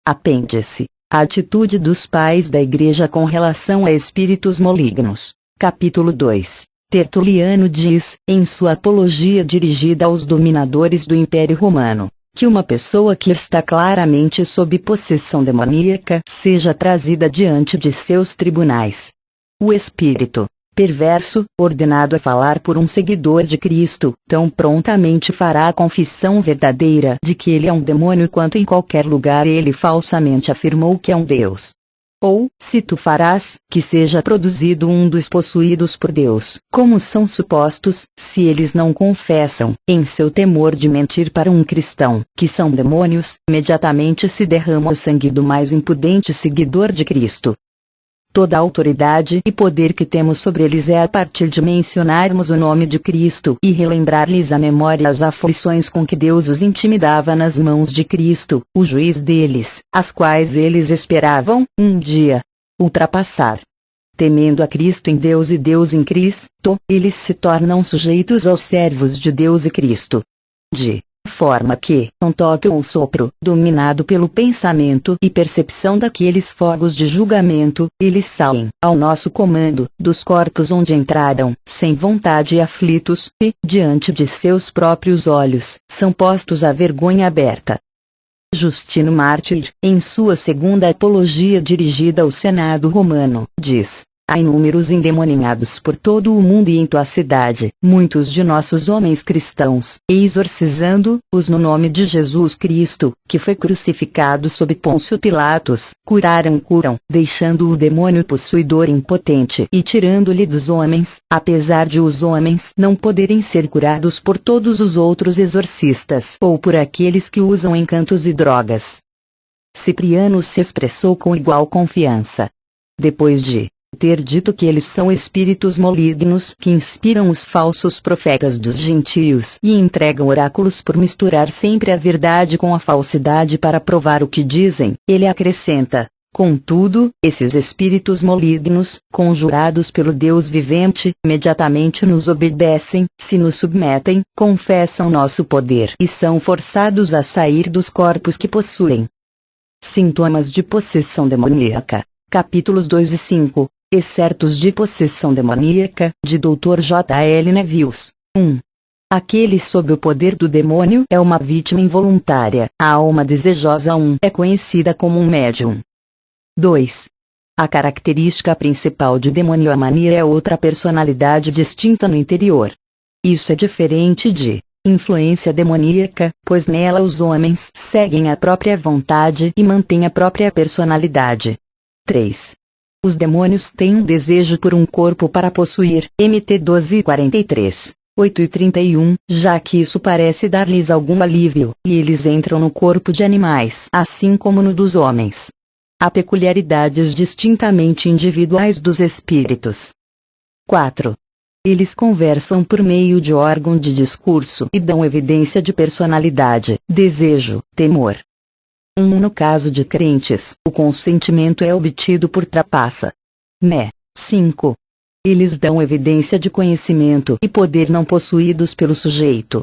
Apêndice. A atitude dos pais da Igreja com relação a espíritos malignos. Capítulo 2. Tertuliano diz, em sua apologia dirigida aos dominadores do Império Romano, que uma pessoa que está claramente sob possessão demoníaca seja trazida diante de seus tribunais. O espírito perverso, ordenado a falar por um seguidor de Cristo, tão prontamente fará a confissão verdadeira de que ele é um demônio quanto em qualquer lugar ele falsamente afirmou que é um Deus. Ou, se tu farás, que seja produzido um dos possuídos por Deus, como são supostos, se eles não confessam, em seu temor de mentir para um cristão, que são demônios, imediatamente se derrama o sangue do mais impudente seguidor de Cristo. Toda a autoridade e poder que temos sobre eles é a partir de mencionarmos o nome de Cristo e relembrar-lhes à memória as aflições com que Deus os intimidava nas mãos de Cristo, o juiz deles, as quais eles esperavam, um dia, ultrapassar. Temendo a Cristo em Deus e Deus em Cristo, eles se tornam sujeitos aos servos de Deus e Cristo. De forma que, um toque ou sopro, dominado pelo pensamento e percepção daqueles fogos de julgamento, eles saem, ao nosso comando, dos corpos onde entraram, sem vontade e aflitos, e, diante de seus próprios olhos, são postos à vergonha aberta. Justino Mártir, em sua segunda apologia dirigida ao Senado romano, diz: há inúmeros endemoninhados por todo o mundo e em tua cidade, muitos de nossos homens cristãos, exorcizando-os no nome de Jesus Cristo, que foi crucificado sob Pôncio Pilatos, curam, deixando o demônio possuidor impotente e tirando-lhe dos homens, apesar de os homens não poderem ser curados por todos os outros exorcistas ou por aqueles que usam encantos e drogas. Cipriano se expressou com igual confiança. Depois de ter dito que eles são espíritos malignos que inspiram os falsos profetas dos gentios e entregam oráculos por misturar sempre a verdade com a falsidade para provar o que dizem, ele acrescenta: contudo, esses espíritos malignos, conjurados pelo Deus vivente, imediatamente nos obedecem, se nos submetem, confessam nosso poder e são forçados a sair dos corpos que possuem. Sintomas de possessão demoníaca. Capítulos 2 e 5. Excertos de possessão demoníaca, de Dr. J. L. Nevius. 1. Aquele sob o poder do demônio é uma vítima involuntária. A alma desejosa é conhecida como um médium. 2. A característica principal de demoniomania é outra personalidade distinta no interior. Isso é diferente de influência demoníaca, pois nela os homens seguem a própria vontade e mantêm a própria personalidade. 3. Os demônios têm um desejo por um corpo para possuir, MT 12:43, 8:31, já que isso parece dar-lhes algum alívio, e eles entram no corpo de animais, assim como no dos homens. Há peculiaridades distintamente individuais dos espíritos. 4. Eles conversam por meio de órgão de discurso e dão evidência de personalidade, desejo, temor. No caso de crentes, o consentimento é obtido por trapaça. 5. Eles dão evidência de conhecimento e poder não possuídos pelo sujeito.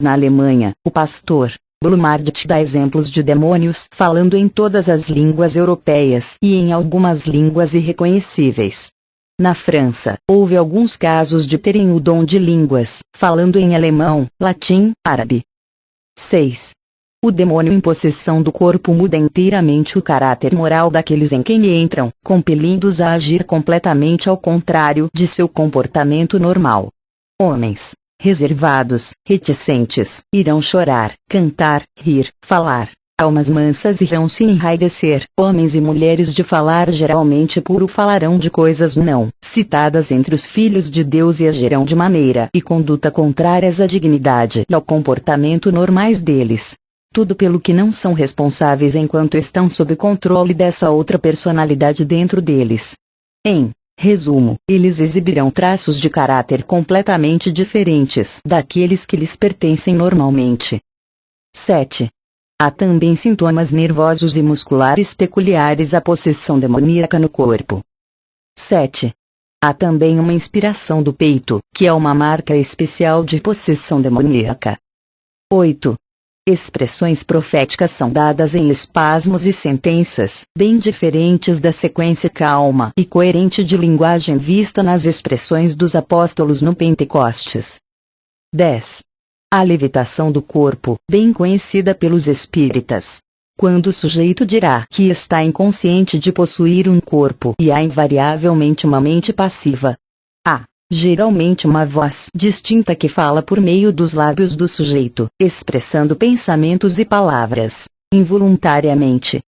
Na Alemanha, o pastor Blumhardt dá exemplos de demônios falando em todas as línguas europeias e em algumas línguas irreconhecíveis. Na França, houve alguns casos de terem o dom de línguas, falando em alemão, latim, árabe. 6. O demônio em possessão do corpo muda inteiramente o caráter moral daqueles em quem entram, compelindo-os a agir completamente ao contrário de seu comportamento normal. Homens reservados, reticentes, irão chorar, cantar, rir, falar. Almas mansas irão se enraivecer. Homens e mulheres de falar geralmente puro falarão de coisas não citadas entre os filhos de Deus e agirão de maneira e conduta contrárias à dignidade e ao comportamento normais deles. Tudo pelo que não são responsáveis enquanto estão sob controle dessa outra personalidade dentro deles. Em resumo, eles exibirão traços de caráter completamente diferentes daqueles que lhes pertencem normalmente. 7. Há também sintomas nervosos e musculares peculiares à possessão demoníaca no corpo. 7. Há também uma inspiração do peito, que é uma marca especial de possessão demoníaca. 8. Expressões proféticas são dadas em espasmos e sentenças, bem diferentes da sequência calma e coerente de linguagem vista nas expressões dos apóstolos no Pentecostes. 10. A levitação do corpo, bem conhecida pelos espíritas. Quando o sujeito dirá que está inconsciente de possuir um corpo e há invariavelmente uma mente passiva. Há, geralmente, uma voz distinta que fala por meio dos lábios do sujeito, expressando pensamentos e palavras, involuntariamente.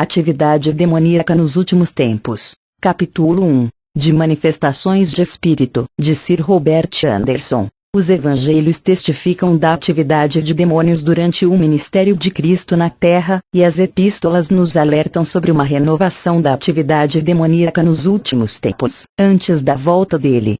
Atividade demoníaca nos últimos tempos. Capítulo 1. De Manifestações de Espírito, de Sir Robert Anderson. Os evangelhos testificam da atividade de demônios durante o ministério de Cristo na Terra, e as epístolas nos alertam sobre uma renovação da atividade demoníaca nos últimos tempos, antes da volta dele.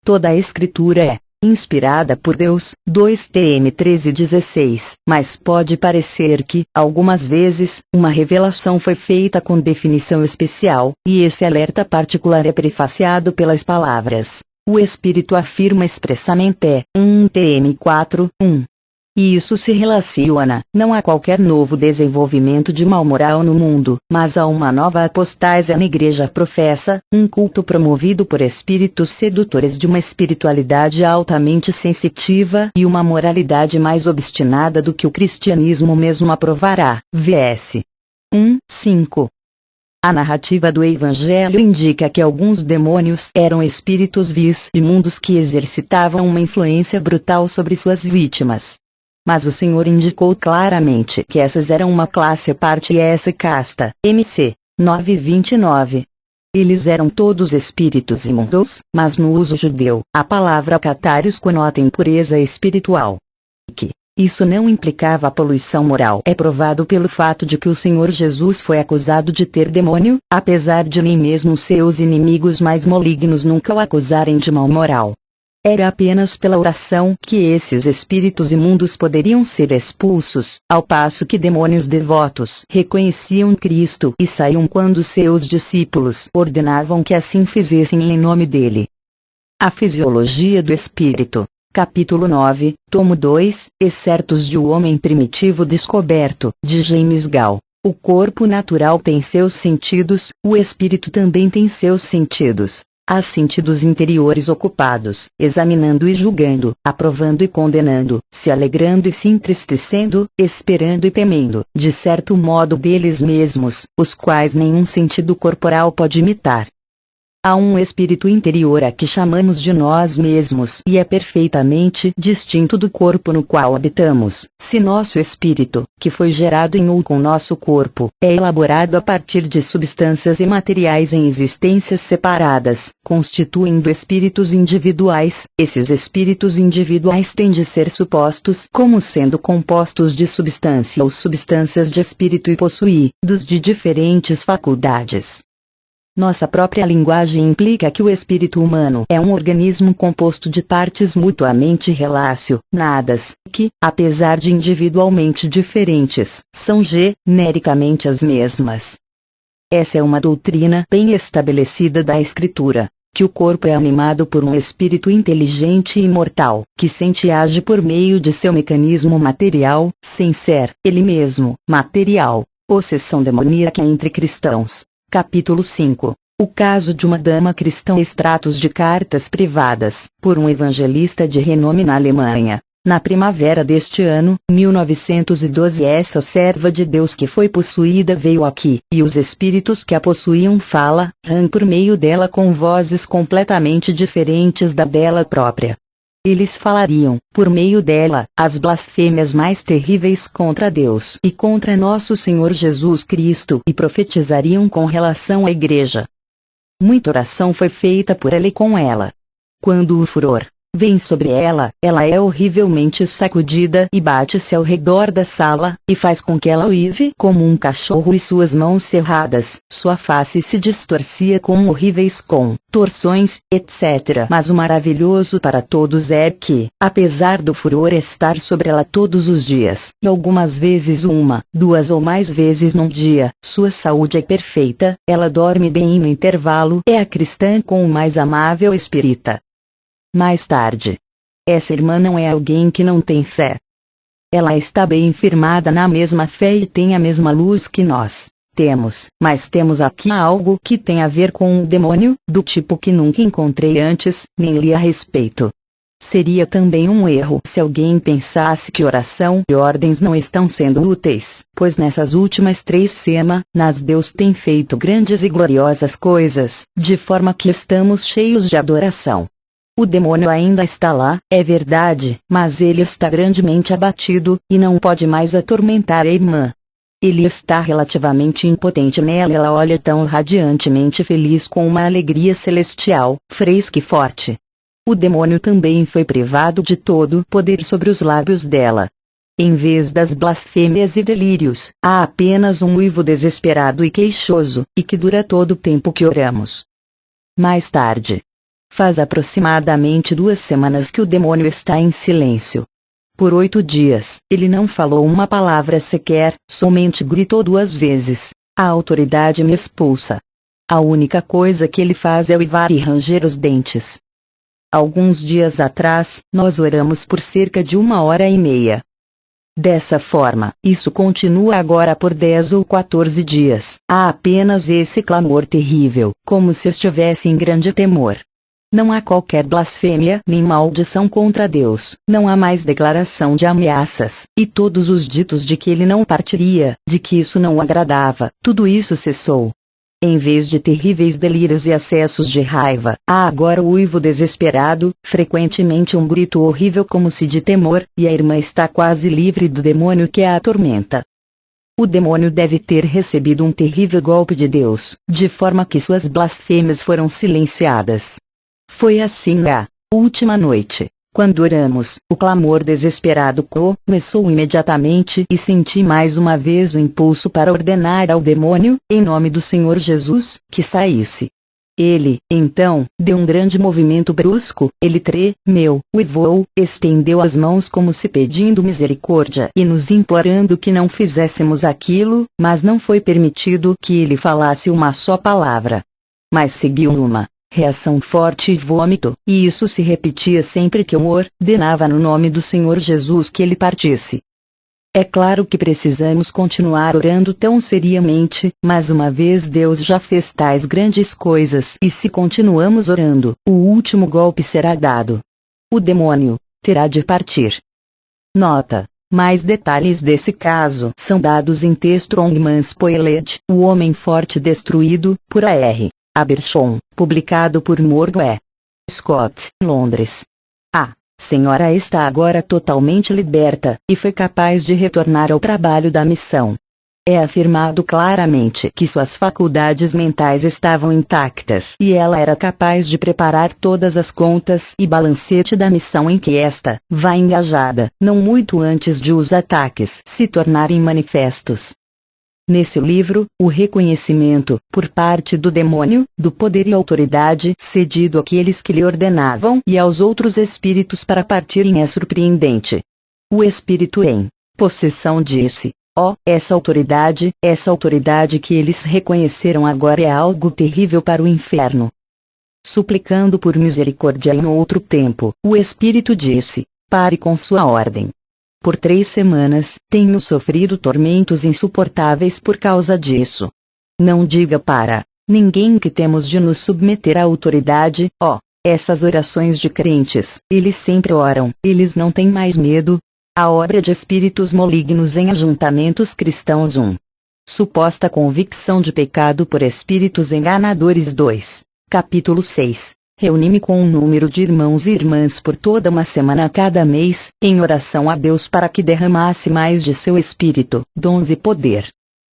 Toda a Escritura é inspirada por Deus, 2 Tm 13:16, mas pode parecer que, algumas vezes, uma revelação foi feita com definição especial, e esse alerta particular é prefaciado pelas palavras: o Espírito afirma expressamente, 1 Tm 4:1. E isso se relaciona, não a qualquer novo desenvolvimento de mal moral no mundo, mas a uma nova apostasia na Igreja professa, um culto promovido por espíritos sedutores de uma espiritualidade altamente sensitiva e uma moralidade mais obstinada do que o cristianismo mesmo aprovará. Vs. 1:5. A narrativa do Evangelho indica que alguns demônios eram espíritos vis imundos que exercitavam uma influência brutal sobre suas vítimas. Mas o Senhor indicou claramente que essas eram uma classe à parte e essa casta, MC 9:29. Eles eram todos espíritos imundos, mas no uso judeu, a palavra catários conota impureza espiritual. Que isso não implicava a poluição moral é provado pelo fato de que o Senhor Jesus foi acusado de ter demônio, apesar de nem mesmo seus inimigos mais malignos nunca o acusarem de mal moral. Era apenas pela oração que esses espíritos imundos poderiam ser expulsos, ao passo que demônios devotos reconheciam Cristo e saíam quando seus discípulos ordenavam que assim fizessem em nome dele. A Fisiologia do Espírito. Capítulo 9, Tomo 2, Excertos de O Homem Primitivo Descoberto, de James Gall. O corpo natural tem seus sentidos, o espírito também tem seus sentidos. Há sentidos interiores ocupados, examinando e julgando, aprovando e condenando, se alegrando e se entristecendo, esperando e temendo, de certo modo deles mesmos, os quais nenhum sentido corporal pode imitar. Há um espírito interior a que chamamos de nós mesmos e é perfeitamente distinto do corpo no qual habitamos. Se nosso espírito, que foi gerado em ou com nosso corpo, é elaborado a partir de substâncias imateriais em existências separadas, constituindo espíritos individuais, esses espíritos individuais têm de ser supostos como sendo compostos de substância ou substâncias de espírito e possuídos de diferentes faculdades. Nossa própria linguagem implica que o espírito humano é um organismo composto de partes mutuamente relacionadas, que, apesar de individualmente diferentes, são genericamente as mesmas. Essa é uma doutrina bem estabelecida da Escritura, que o corpo é animado por um espírito inteligente e imortal, que sente e age por meio de seu mecanismo material, sem ser, ele mesmo, material. Possessão demoníaca entre cristãos. Capítulo 5. O caso de uma dama cristã. Extratos de cartas privadas, por um evangelista de renome na Alemanha. Na primavera deste ano, 1912, essa serva de Deus que foi possuída veio aqui, e os espíritos que a possuíam falam por meio dela com vozes completamente diferentes da dela própria. Eles falariam, por meio dela, as blasfêmias mais terríveis contra Deus e contra nosso Senhor Jesus Cristo e profetizariam com relação à Igreja. Muita oração foi feita por ela e com ela. Quando o furor vem sobre ela, ela é horrivelmente sacudida e bate-se ao redor da sala, e faz com que ela uive como um cachorro e suas mãos cerradas, sua face se distorcia com horríveis contorções, etc. Mas o maravilhoso para todos é que, apesar do furor estar sobre ela todos os dias, e algumas vezes uma, duas ou mais vezes num dia, sua saúde é perfeita, ela dorme bem e no intervalo é a cristã com o mais amável espírita. Mais tarde. Essa irmã não é alguém que não tem fé. Ela está bem firmada na mesma fé e tem a mesma luz que nós temos, mas temos aqui algo que tem a ver com um demônio, do tipo que nunca encontrei antes, nem li a respeito. Seria também um erro se alguém pensasse que oração e ordens não estão sendo úteis, pois nessas últimas 3 semanas Deus tem feito grandes e gloriosas coisas, de forma que estamos cheios de adoração. O demônio ainda está lá, é verdade, mas ele está grandemente abatido, e não pode mais atormentar a irmã. Ele está relativamente impotente nela e ela olha tão radiantemente feliz com uma alegria celestial, fresca e forte. O demônio também foi privado de todo poder sobre os lábios dela. Em vez das blasfêmias e delírios, há apenas um uivo desesperado e queixoso, e que dura todo o tempo que oramos. Mais tarde. Faz aproximadamente 2 semanas que o demônio está em silêncio. Por 8 dias, ele não falou uma palavra sequer, somente gritou 2 vezes. A autoridade me expulsa. A única coisa que ele faz é uivar e ranger os dentes. Alguns dias atrás, nós oramos por cerca de 1h30. Dessa forma, isso continua agora por 10 ou 14 dias. Há apenas esse clamor terrível, como se estivesse em grande temor. Não há qualquer blasfêmia nem maldição contra Deus, não há mais declaração de ameaças, e todos os ditos de que ele não partiria, de que isso não o agradava, tudo isso cessou. Em vez de terríveis delírios e acessos de raiva, há agora o uivo desesperado, frequentemente um grito horrível como se de temor, e a irmã está quase livre do demônio que a atormenta. O demônio deve ter recebido um terrível golpe de Deus, de forma que suas blasfêmias foram silenciadas. Foi assim a última noite. Quando oramos, o clamor desesperado começou imediatamente e senti mais uma vez o impulso para ordenar ao demônio, em nome do Senhor Jesus, que saísse. Ele, então, deu um grande movimento brusco, ele tremeu, uivou, estendeu as mãos como se pedindo misericórdia e nos implorando que não fizéssemos aquilo, mas não foi permitido que ele falasse uma só palavra. Mas seguiu uma reação forte e vômito, e isso se repetia sempre que eu ordenava no nome do Senhor Jesus que ele partisse. É claro que precisamos continuar orando tão seriamente, mas uma vez Deus já fez tais grandes coisas e se continuamos orando, o último golpe será dado. O demônio terá de partir. Nota: mais detalhes desse caso são dados em texto Strongman Spoiled, O Homem Forte Destruído, por A.R. Abershon, publicado por Morgan E. Scott, Londres. A senhora está agora totalmente liberta, e foi capaz de retornar ao trabalho da missão. É afirmado claramente que suas faculdades mentais estavam intactas e ela era capaz de preparar todas as contas e balancete da missão em que esta vai engajada, não muito antes de os ataques se tornarem manifestos. Nesse livro, o reconhecimento, por parte do demônio, do poder e autoridade cedido àqueles que lhe ordenavam e aos outros espíritos para partirem é surpreendente. O espírito em possessão disse: essa autoridade que eles reconheceram agora é algo terrível para o inferno. Suplicando por misericórdia em outro tempo, o espírito disse: pare com sua ordem. Por 3 semanas, tenho sofrido tormentos insuportáveis por causa disso. Não diga para ninguém que temos de nos submeter à autoridade. Essas orações de crentes, eles sempre oram, eles não têm mais medo. A obra de espíritos malignos em ajuntamentos cristãos 1. Suposta convicção de pecado por espíritos enganadores 2. Capítulo 6. Reuni-me com um número de irmãos e irmãs por toda uma semana cada mês, em oração a Deus para que derramasse mais de seu espírito, dons e poder.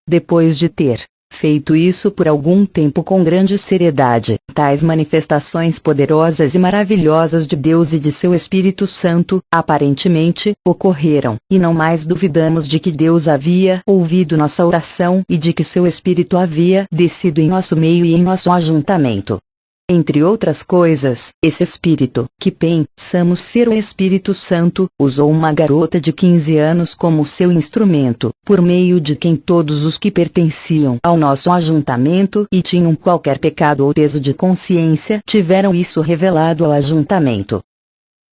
Depois de ter feito isso por algum tempo com grande seriedade, tais manifestações poderosas e maravilhosas de Deus e de seu Espírito Santo, aparentemente, ocorreram, e não mais duvidamos de que Deus havia ouvido nossa oração e de que seu Espírito havia descido em nosso meio e em nosso ajuntamento. Entre outras coisas, esse espírito, que pensamos ser o Espírito Santo, usou uma garota de 15 anos como seu instrumento, por meio de quem todos os que pertenciam ao nosso ajuntamento e tinham qualquer pecado ou peso de consciência tiveram isso revelado ao ajuntamento.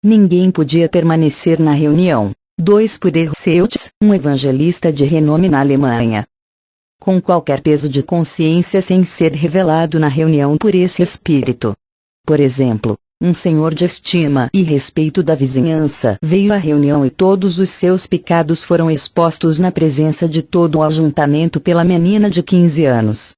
Ninguém podia permanecer na reunião. 2 por Herseutz, um evangelista de renome na Alemanha. Com qualquer peso de consciência sem ser revelado na reunião por esse espírito. Por exemplo, um senhor de estima e respeito da vizinhança veio à reunião e todos os seus pecados foram expostos na presença de todo o ajuntamento pela menina de 15 anos.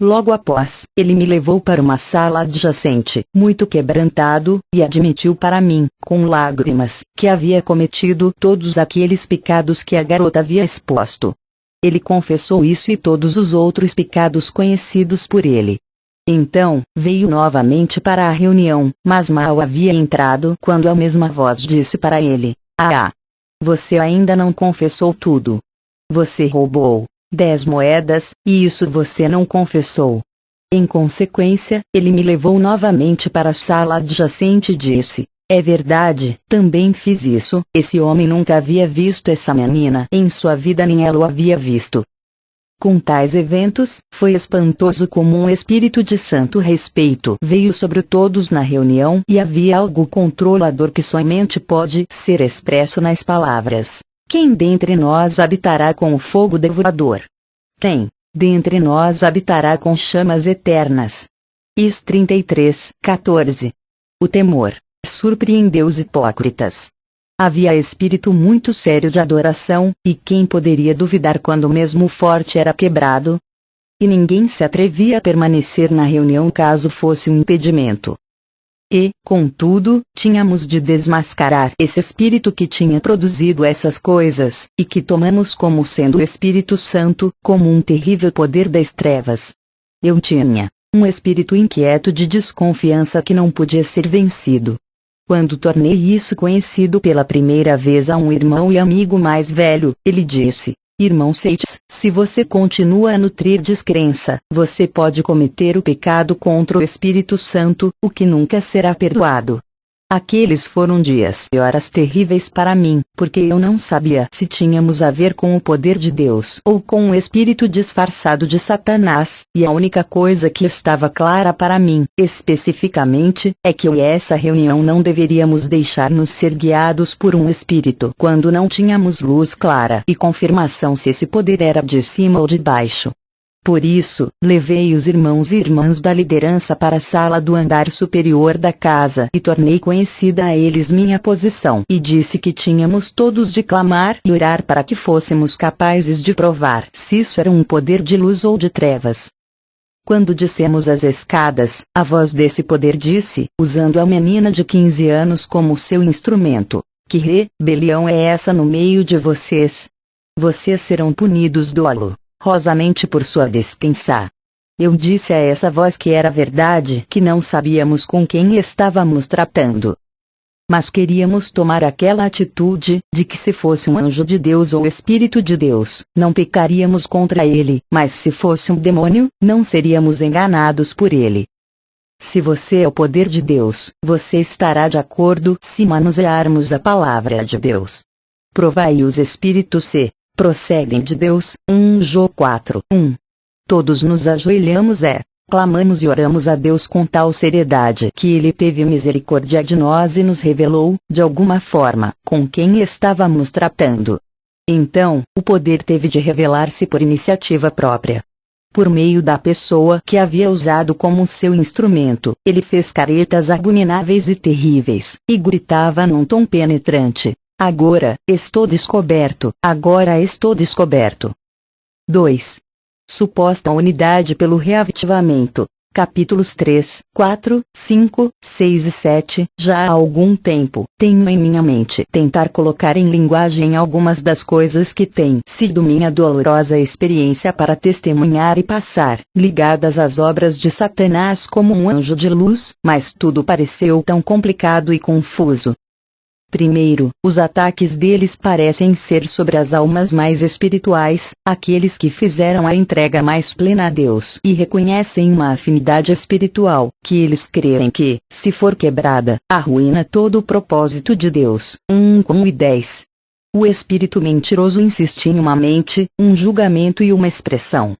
Logo após, ele me levou para uma sala adjacente, muito quebrantado, e admitiu para mim, com lágrimas, que havia cometido todos aqueles pecados que a garota havia exposto. Ele confessou isso e todos os outros pecados conhecidos por ele. Então, veio novamente para a reunião, mas mal havia entrado quando a mesma voz disse para ele: "Ah! Você ainda não confessou tudo. Você roubou 10 moedas, e isso você não confessou." Em consequência, ele me levou novamente para a sala adjacente e disse: "É verdade, também fiz isso." Esse homem nunca havia visto essa menina em sua vida nem ela o havia visto. Com tais eventos, foi espantoso como um espírito de santo respeito veio sobre todos na reunião e havia algo controlador que somente pode ser expresso nas palavras: "Quem dentre nós habitará com o fogo devorador? Quem dentre nós habitará com chamas eternas?" Is 33:14. O temor surpreendeu os hipócritas. Havia espírito muito sério de adoração, e quem poderia duvidar quando mesmo o forte era quebrado? E ninguém se atrevia a permanecer na reunião caso fosse um impedimento. E, contudo, tínhamos de desmascarar esse espírito que tinha produzido essas coisas, e que tomamos como sendo o Espírito Santo, como um terrível poder das trevas. Eu tinha um espírito inquieto de desconfiança que não podia ser vencido. Quando tornei isso conhecido pela primeira vez a um irmão e amigo mais velho, ele disse: "Irmão Seitz, se você continua a nutrir descrença, você pode cometer o pecado contra o Espírito Santo, o que nunca será perdoado." Aqueles foram dias e horas terríveis para mim, porque eu não sabia se tínhamos a ver com o poder de Deus ou com um espírito disfarçado de Satanás, e a única coisa que estava clara para mim, especificamente, é que eu e essa reunião não deveríamos deixar-nos ser guiados por um espírito quando não tínhamos luz clara e confirmação se esse poder era de cima ou de baixo. Por isso, levei os irmãos e irmãs da liderança para a sala do andar superior da casa e tornei conhecida a eles minha posição e disse que tínhamos todos de clamar e orar para que fôssemos capazes de provar se isso era um poder de luz ou de trevas. Quando dissemos as escadas, a voz desse poder disse, usando a menina de 15 anos como seu instrumento: "Que rebelião é essa no meio de vocês? Vocês serão punidos dolorosamente por sua descrença." Eu disse a essa voz que era verdade, que não sabíamos com quem estávamos tratando. Mas queríamos tomar aquela atitude, de que se fosse um anjo de Deus ou Espírito de Deus, não pecaríamos contra ele, mas se fosse um demônio, não seríamos enganados por ele. Se você é o poder de Deus, você estará de acordo se manusearmos a palavra de Deus. Provai os espíritos se procedem de Deus. 1 João 4:1. Todos nos ajoelhamos clamamos e oramos a Deus com tal seriedade que Ele teve misericórdia de nós e nos revelou, de alguma forma, com quem estávamos tratando. Então, o poder teve de revelar-se por iniciativa própria. Por meio da pessoa que havia usado como seu instrumento, ele fez caretas abomináveis e terríveis, e gritava num tom penetrante: "Agora estou descoberto, agora estou descoberto." 2. Suposta unidade pelo reavitivamento. Capítulos 3, 4, 5, 6 e 7. Já há algum tempo, tenho em minha mente tentar colocar em linguagem algumas das coisas que têm sido minha dolorosa experiência para testemunhar e passar, ligadas às obras de Satanás como um anjo de luz, mas tudo pareceu tão complicado e confuso. Primeiro, os ataques deles parecem ser sobre as almas mais espirituais, aqueles que fizeram a entrega mais plena a Deus e reconhecem uma afinidade espiritual, que eles creem que, se for quebrada, arruína todo o propósito de Deus. 1 e 10. O espírito mentiroso insiste em uma mente, um julgamento e uma expressão.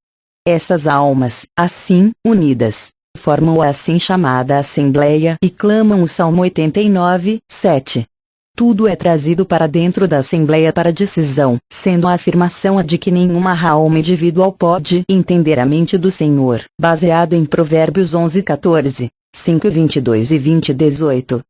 Essas almas, assim, unidas, formam a assim chamada Assembleia e clamam o Salmo 89:7. Tudo é trazido para dentro da Assembleia para decisão, sendo a afirmação a de que nenhuma alma individual pode entender a mente do Senhor, baseado em Provérbios 11:14, 5:22 e 20:18.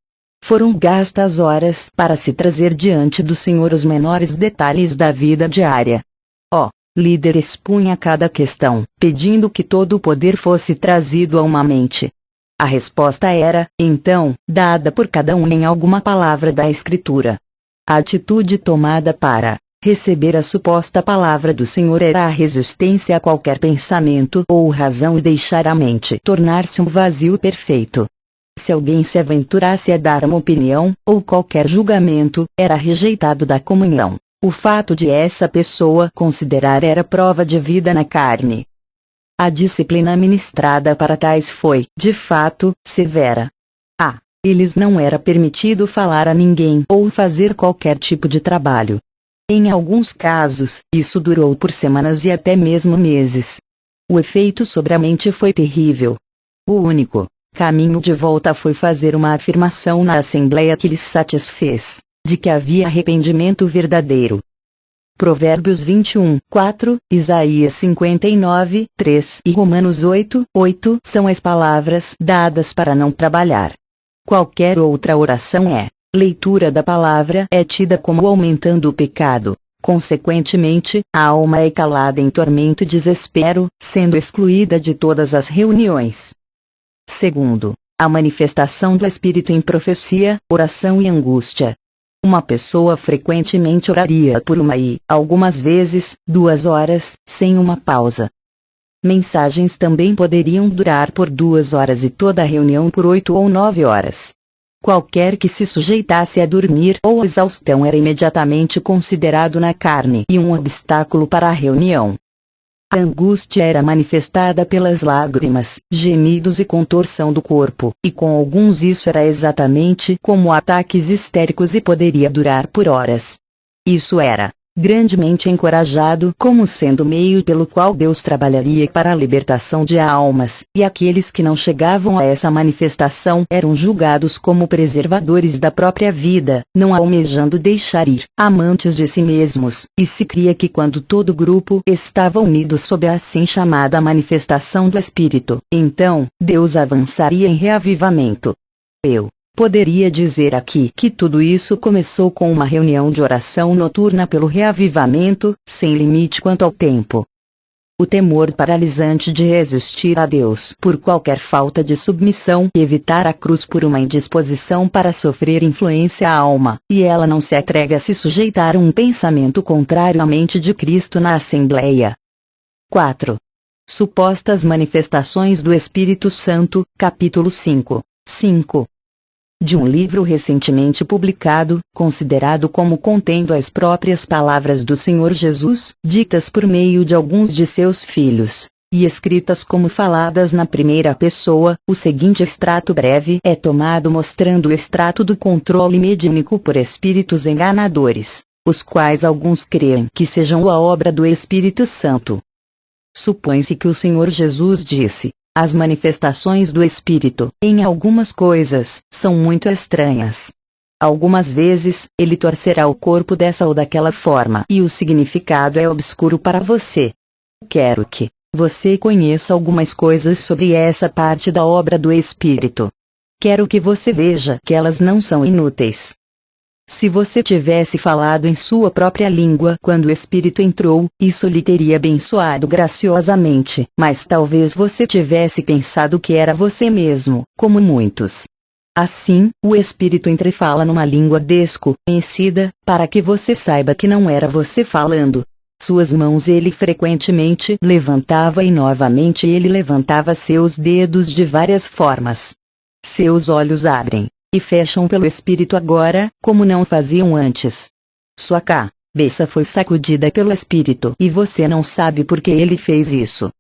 Foram gastas horas para se trazer diante do Senhor os menores detalhes da vida diária. O líder expunha cada questão, pedindo que todo o poder fosse trazido a uma mente. A resposta era, então, dada por cada um em alguma palavra da Escritura. A atitude tomada para receber a suposta palavra do Senhor era a resistência a qualquer pensamento ou razão e deixar a mente tornar-se um vazio perfeito. Se alguém se aventurasse a dar uma opinião, ou qualquer julgamento, era rejeitado da comunhão. O fato de essa pessoa considerar era prova de vida na carne. A disciplina ministrada para tais foi, de fato, severa. Eles não era permitido falar a ninguém ou fazer qualquer tipo de trabalho. Em alguns casos, isso durou por semanas e até mesmo meses. O efeito sobre a mente foi terrível. O único caminho de volta foi fazer uma afirmação na Assembleia que lhes satisfez, de que havia arrependimento verdadeiro. Provérbios 21:4, Isaías 59:3 e Romanos 8:8 são as palavras dadas para não trabalhar. Qualquer outra oração leitura da palavra é tida como aumentando o pecado. Consequentemente, a alma é calada em tormento e desespero, sendo excluída de todas as reuniões. Segundo, a manifestação do Espírito em profecia, oração e angústia. Uma pessoa frequentemente oraria por uma e, algumas vezes, 2 horas, sem uma pausa. Mensagens também poderiam durar por 2 horas e toda a reunião por 8 ou 9 horas. Qualquer que se sujeitasse a dormir ou exaustão era imediatamente considerado na carne e um obstáculo para a reunião. A angústia era manifestada pelas lágrimas, gemidos e contorção do corpo, e com alguns isso era exatamente como ataques histéricos e poderia durar por horas. Isso era grandemente encorajado como sendo o meio pelo qual Deus trabalharia para a libertação de almas, e aqueles que não chegavam a essa manifestação eram julgados como preservadores da própria vida, não almejando deixar ir, amantes de si mesmos, e se cria que quando todo o grupo estava unido sob a assim chamada manifestação do Espírito, então, Deus avançaria em reavivamento. Eu poderia dizer aqui que tudo isso começou com uma reunião de oração noturna pelo reavivamento, sem limite quanto ao tempo. O temor paralisante de resistir a Deus por qualquer falta de submissão e evitar a cruz por uma indisposição para sofrer influência à alma, e ela não se atrega a se sujeitar a um pensamento contrário à mente de Cristo na Assembleia. 4. Supostas manifestações do Espírito Santo, capítulo 5. De um livro recentemente publicado, considerado como contendo as próprias palavras do Senhor Jesus, ditas por meio de alguns de seus filhos, e escritas como faladas na primeira pessoa, o seguinte extrato breve é tomado mostrando o extrato do controle mediúnico por espíritos enganadores, os quais alguns creem que sejam a obra do Espírito Santo. Supõe-se que o Senhor Jesus disse: as manifestações do Espírito, em algumas coisas, são muito estranhas. Algumas vezes, ele torcerá o corpo dessa ou daquela forma e o significado é obscuro para você. Quero que você conheça algumas coisas sobre essa parte da obra do Espírito. Quero que você veja que elas não são inúteis. Se você tivesse falado em sua própria língua quando o Espírito entrou, isso lhe teria abençoado graciosamente, mas talvez você tivesse pensado que era você mesmo, como muitos. Assim, o Espírito entra e fala numa língua desconhecida, para que você saiba que não era você falando. Suas mãos ele frequentemente levantava e novamente ele levantava seus dedos de várias formas. Seus olhos abrem e fecham pelo Espírito agora, como não faziam antes. Sua cabeça foi sacudida pelo Espírito e você não sabe por que ele fez isso.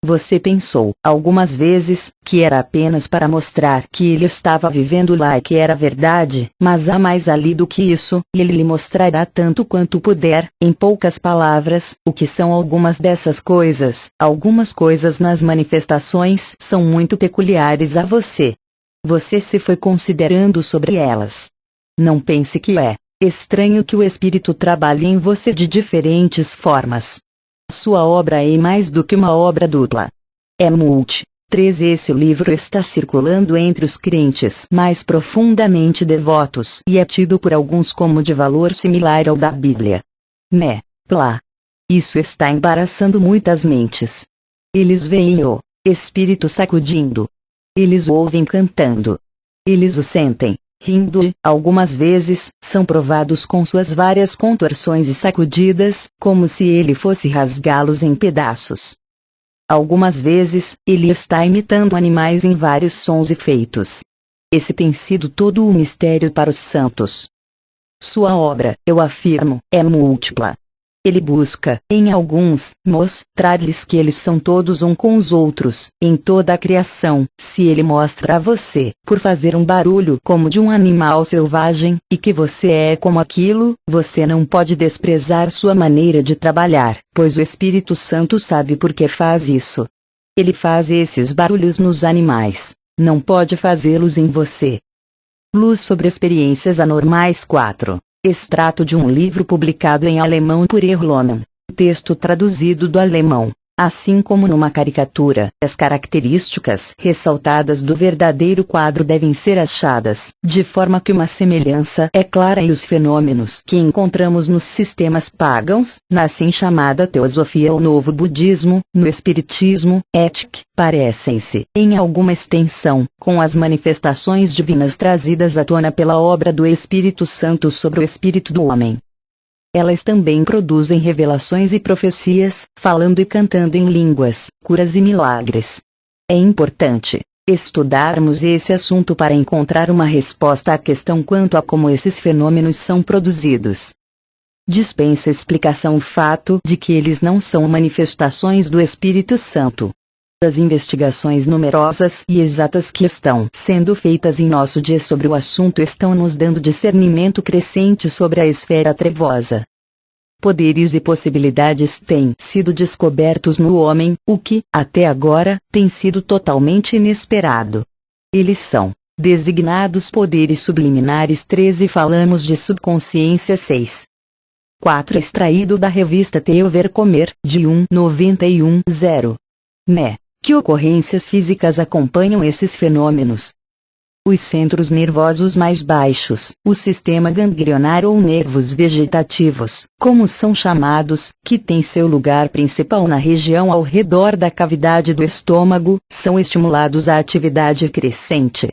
Você pensou, algumas vezes, que era apenas para mostrar que ele estava vivendo lá e que era verdade, mas há mais ali do que isso, e ele lhe mostrará tanto quanto puder, em poucas palavras, o que são algumas dessas coisas. Algumas coisas nas manifestações são muito peculiares a você. Você se foi considerando sobre elas. Não pense que é estranho que o espírito trabalhe em você de diferentes formas. Sua obra é mais do que uma obra dupla. É multi. 3. Esse livro está circulando entre os crentes mais profundamente devotos e é tido por alguns como de valor similar ao da Bíblia. Né? Plá. Isso está embaraçando muitas mentes. Eles veem o espírito sacudindo. Eles o ouvem cantando. Eles o sentem rindo e, algumas vezes, são provados com suas várias contorções e sacudidas, como se ele fosse rasgá-los em pedaços. Algumas vezes, ele está imitando animais em vários sons e feitos. Esse tem sido todo o mistério para os santos. Sua obra, eu afirmo, é múltipla. Ele busca, em alguns, mostrar-lhes que eles são todos um com os outros, em toda a criação. Se ele mostra a você, por fazer um barulho como de um animal selvagem, e que você é como aquilo, você não pode desprezar sua maneira de trabalhar, pois o Espírito Santo sabe por que faz isso. Ele faz esses barulhos nos animais. Não pode fazê-los em você. Luz sobre experiências anormais 4. Extrato de um livro publicado em alemão por Erloman. Texto traduzido do alemão. Assim como numa caricatura, as características ressaltadas do verdadeiro quadro devem ser achadas, de forma que uma semelhança é clara e os fenômenos que encontramos nos sistemas pagãos, na assim chamada teosofia ou novo budismo, no espiritismo, etc., parecem-se, em alguma extensão, com as manifestações divinas trazidas à tona pela obra do Espírito Santo sobre o espírito do homem. Elas também produzem revelações e profecias, falando e cantando em línguas, curas e milagres. É importante estudarmos esse assunto para encontrar uma resposta à questão quanto a como esses fenômenos são produzidos. Dispensa explicação o fato de que eles não são manifestações do Espírito Santo. As investigações numerosas e exatas que estão sendo feitas em nosso dia sobre o assunto estão nos dando discernimento crescente sobre a esfera trevosa. Poderes e possibilidades têm sido descobertos no homem, o que, até agora, tem sido totalmente inesperado. Eles são designados poderes subliminares 13 e falamos de subconsciência 6. 4. Extraído da revista Teu Ver Comer, de 1/91/0. Né? Que ocorrências físicas acompanham esses fenômenos? Os centros nervosos mais baixos, o sistema ganglionar ou nervos vegetativos, como são chamados, que tem seu lugar principal na região ao redor da cavidade do estômago, são estimulados à atividade crescente.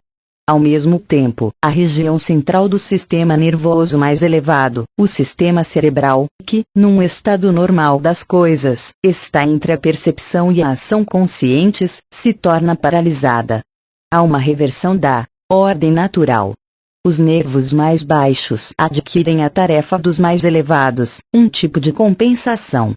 Ao mesmo tempo, a região central do sistema nervoso mais elevado, o sistema cerebral, que, num estado normal das coisas, está entre a percepção e a ação conscientes, se torna paralisada. Há uma reversão da ordem natural. Os nervos mais baixos adquirem a tarefa dos mais elevados, um tipo de compensação.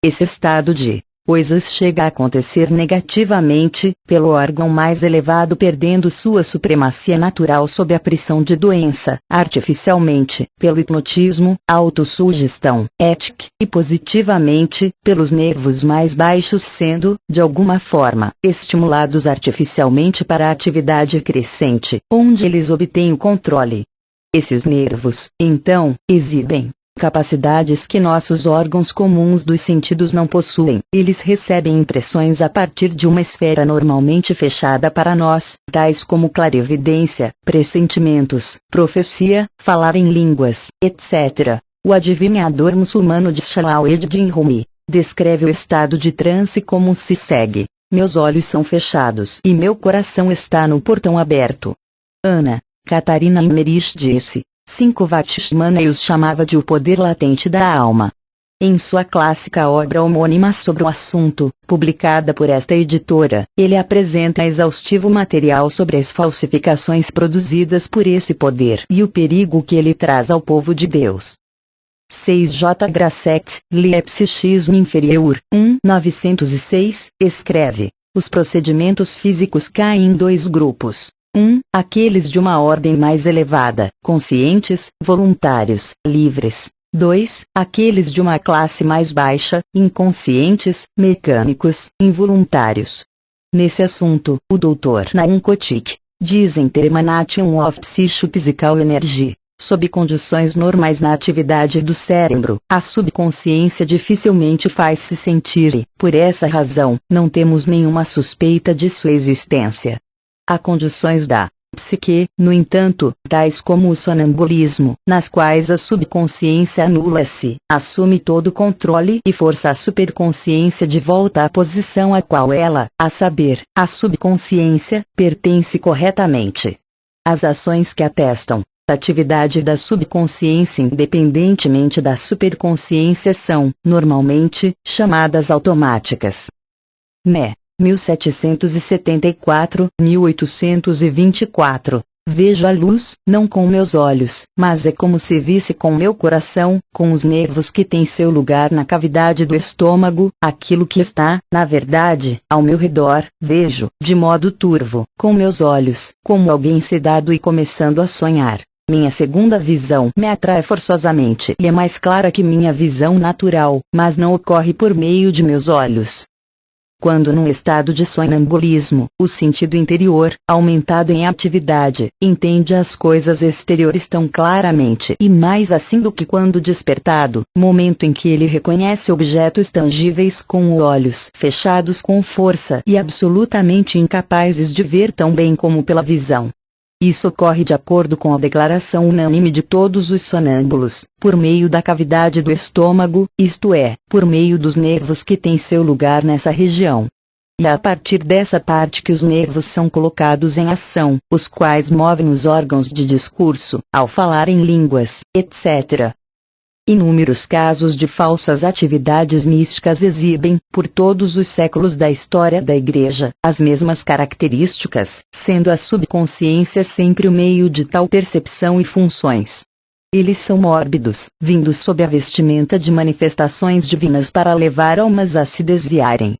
Esse estado de coisas chega a acontecer negativamente, pelo órgão mais elevado perdendo sua supremacia natural sob a pressão de doença, artificialmente, pelo hipnotismo, autossugestão, etc., e positivamente, pelos nervos mais baixos sendo, de alguma forma, estimulados artificialmente para a atividade crescente, onde eles obtêm o controle. Esses nervos, então, exibem capacidades que nossos órgãos comuns dos sentidos não possuem. Eles recebem impressões a partir de uma esfera normalmente fechada para nós, tais como clarividência, pressentimentos, profecia, falar em línguas, etc. O adivinhador muçulmano de Jalal-ed-Din Rumi descreve o estado de transe como se segue: meus olhos são fechados e meu coração está no portão aberto. Ana Catarina Immerich disse: 5 Vatishmana os chamava de o poder latente da alma. Em sua clássica obra homônima sobre o assunto, publicada por esta editora, ele apresenta exaustivo material sobre as falsificações produzidas por esse poder e o perigo que ele traz ao povo de Deus. 6 J. Grasset, Lie Psichismo Inferior, 906, escreve: os procedimentos físicos caem em 2 grupos. 1. Aqueles de uma ordem mais elevada, conscientes, voluntários, livres. 2. Aqueles de uma classe mais baixa, inconscientes, mecânicos, involuntários. Nesse assunto, o Dr. Naum Kotik diz em Termination of Psychophysical Energy, Sob condições normais na atividade do cérebro, a subconsciência dificilmente faz-se sentir e, por essa razão, não temos nenhuma suspeita de sua existência. Há condições da psique, no entanto, tais como o sonambulismo, nas quais a subconsciência anula-se, assume todo o controle e força a superconsciência de volta à posição a qual ela, a saber, a subconsciência, pertence corretamente. As ações que atestam a atividade da subconsciência independentemente da superconsciência são, normalmente, chamadas automáticas. Me. 1774, 1824. Vejo a luz, não com meus olhos, mas é como se visse com meu coração, com os nervos que têm seu lugar na cavidade do estômago, aquilo que está, na verdade, ao meu redor, vejo, de modo turvo, com meus olhos, como alguém sedado e começando a sonhar. Minha segunda visão me atrai forçosamente e é mais clara que minha visão natural, mas não ocorre por meio de meus olhos. Quando num estado de sonambulismo, o sentido interior, aumentado em atividade, entende as coisas exteriores tão claramente e mais assim do que quando despertado, momento em que ele reconhece objetos tangíveis com os olhos fechados com força e absolutamente incapazes de ver tão bem como pela visão. Isso ocorre de acordo com a declaração unânime de todos os sonâmbulos, por meio da cavidade do estômago, isto é, por meio dos nervos que têm seu lugar nessa região. E é a partir dessa parte que os nervos são colocados em ação, os quais movem os órgãos de discurso, ao falar em línguas, etc. Inúmeros casos de falsas atividades místicas exibem, por todos os séculos da história da Igreja, as mesmas características, sendo a subconsciência sempre o meio de tal percepção e funções. Eles são mórbidos, vindos sob a vestimenta de manifestações divinas para levar almas a se desviarem.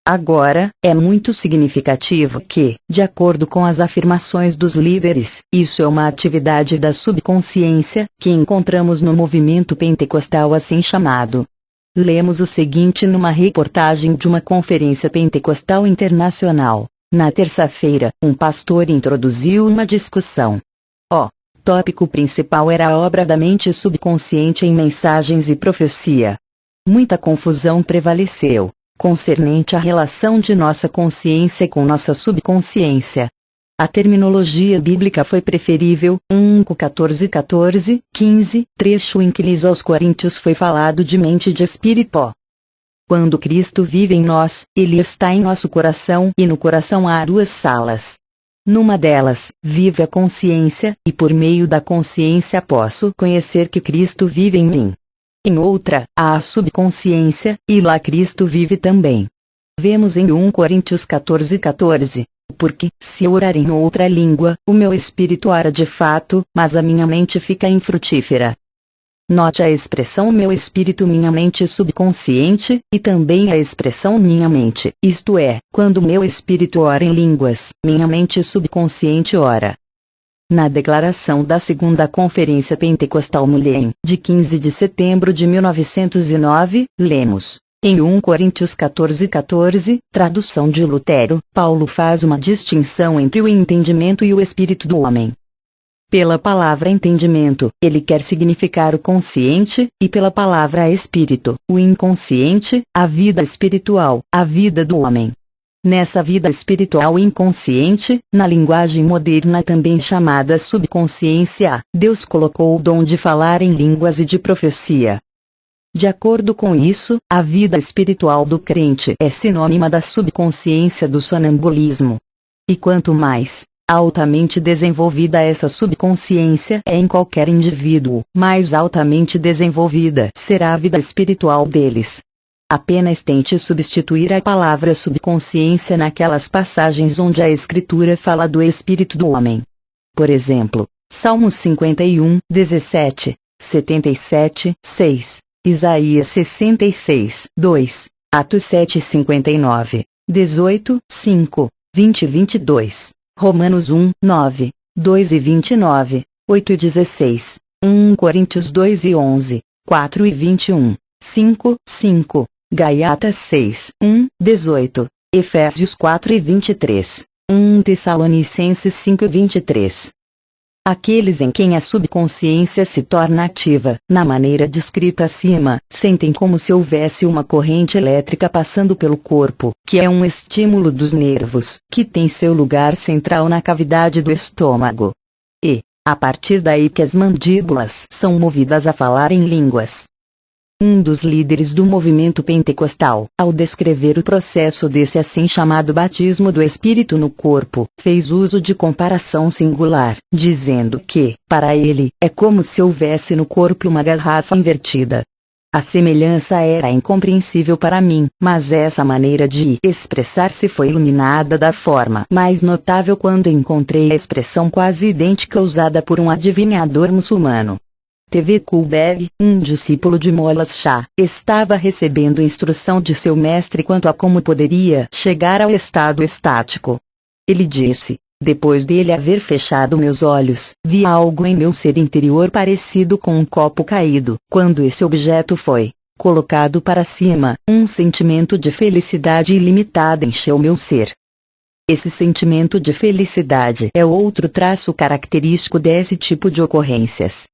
Agora, é muito significativo que, de acordo com as afirmações dos líderes, isso é uma atividade da subconsciência, que encontramos no movimento pentecostal assim chamado. Lemos o seguinte numa reportagem de uma conferência pentecostal internacional. Na terça-feira, um pastor introduziu uma discussão. O tópico principal era a obra da mente subconsciente em mensagens e profecia. Muita confusão prevaleceu concernente à relação de nossa consciência com nossa subconsciência. A terminologia bíblica foi preferível, 14:14, 15, trecho em que lhes aos Coríntios foi falado de mente e de espírito. Quando Cristo vive em nós, Ele está em nosso coração e no coração há duas salas. Numa delas, vive a consciência, e por meio da consciência posso conhecer que Cristo vive em mim. Em outra, há a subconsciência, e lá Cristo vive também. Vemos em 1 Coríntios 14:14. Porque, se eu orar em outra língua, o meu espírito ora de fato, mas a minha mente fica infrutífera. Note a expressão meu espírito minha mente subconsciente, e também a expressão minha mente, isto é, quando meu espírito ora em línguas, minha mente subconsciente ora. Na declaração da Segunda Conferência Pentecostal Mulhem, de 15 de setembro de 1909, lemos, em 1 Coríntios 14:14, tradução de Lutero, Paulo faz uma distinção entre o entendimento e o espírito do homem. Pela palavra entendimento, ele quer significar o consciente, e pela palavra espírito, o inconsciente, a vida espiritual, a vida do homem. Nessa vida espiritual inconsciente, na linguagem moderna também chamada subconsciência, Deus colocou o dom de falar em línguas e de profecia. De acordo com isso, a vida espiritual do crente é sinônima da subconsciência do sonambulismo. E quanto mais altamente desenvolvida essa subconsciência é em qualquer indivíduo, mais altamente desenvolvida será a vida espiritual deles. Apenas tente substituir a palavra subconsciência naquelas passagens onde a Escritura fala do espírito do homem. Por exemplo, Salmos 51, 17, 77, 6, Isaías 66, 2, Atos 7, 59, 18, 5, 20 e 22, Romanos 1, 9, 2 e 29, 8 e 16, 1 Coríntios 2 e 11, 4 e 21, 5, 5. Gálatas 6, 1, 18, Efésios 4 e 23, 1 Tessalonicenses 5 e 23. Aqueles em quem a subconsciência se torna ativa, na maneira descrita acima, sentem como se houvesse uma corrente elétrica passando pelo corpo, que é um estímulo dos nervos, que tem seu lugar central na cavidade do estômago. E, a partir daí que as mandíbulas são movidas a falar em línguas. Um dos líderes do movimento pentecostal, ao descrever o processo desse assim chamado batismo do Espírito no corpo, fez uso de comparação singular, dizendo que, para ele, é como se houvesse no corpo uma garrafa invertida. A semelhança era incompreensível para mim, mas essa maneira de expressar-se foi iluminada da forma mais notável quando encontrei a expressão quase idêntica usada por um adivinhador muçulmano. T.V. Kulbev, um discípulo de Molas Shah, estava recebendo instrução de seu mestre quanto a como poderia chegar ao estado estático. Ele disse: depois dele haver fechado meus olhos, vi algo em meu ser interior parecido com um copo caído. Quando esse objeto foi colocado para cima, um sentimento de felicidade ilimitada encheu meu ser. Esse sentimento de felicidade é outro traço característico desse tipo de ocorrências.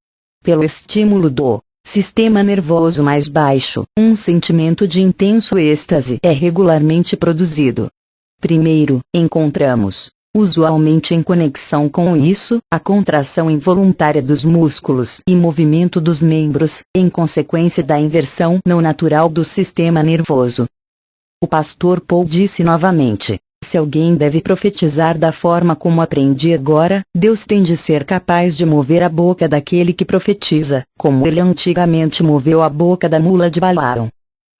Pelo estímulo do sistema nervoso mais baixo, um sentimento de intenso êxtase é regularmente produzido. Primeiro, encontramos, usualmente em conexão com isso, a contração involuntária dos músculos e movimento dos membros, em consequência da inversão não natural do sistema nervoso. O pastor Paul disse novamente: se alguém deve profetizar da forma como aprendi agora, Deus tem de ser capaz de mover a boca daquele que profetiza, como ele antigamente moveu a boca da mula de Balaão.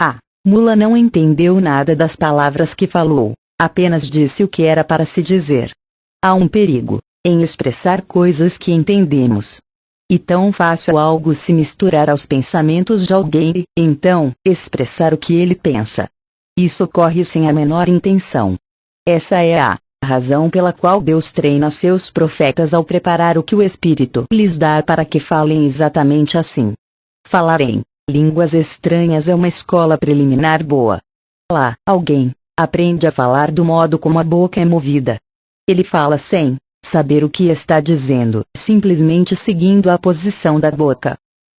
A mula não entendeu nada das palavras que falou, apenas disse o que era para se dizer. Há um perigo em expressar coisas que entendemos. E tão fácil algo se misturar aos pensamentos de alguém, então, expressar o que ele pensa. Isso ocorre sem a menor intenção. Essa é a razão pela qual Deus treina seus profetas ao preparar o que o Espírito lhes dá para que falem exatamente assim. Falar em línguas estranhas é uma escola preliminar boa. Lá, alguém aprende a falar do modo como a boca é movida. Ele fala sem saber o que está dizendo, simplesmente seguindo a posição da boca.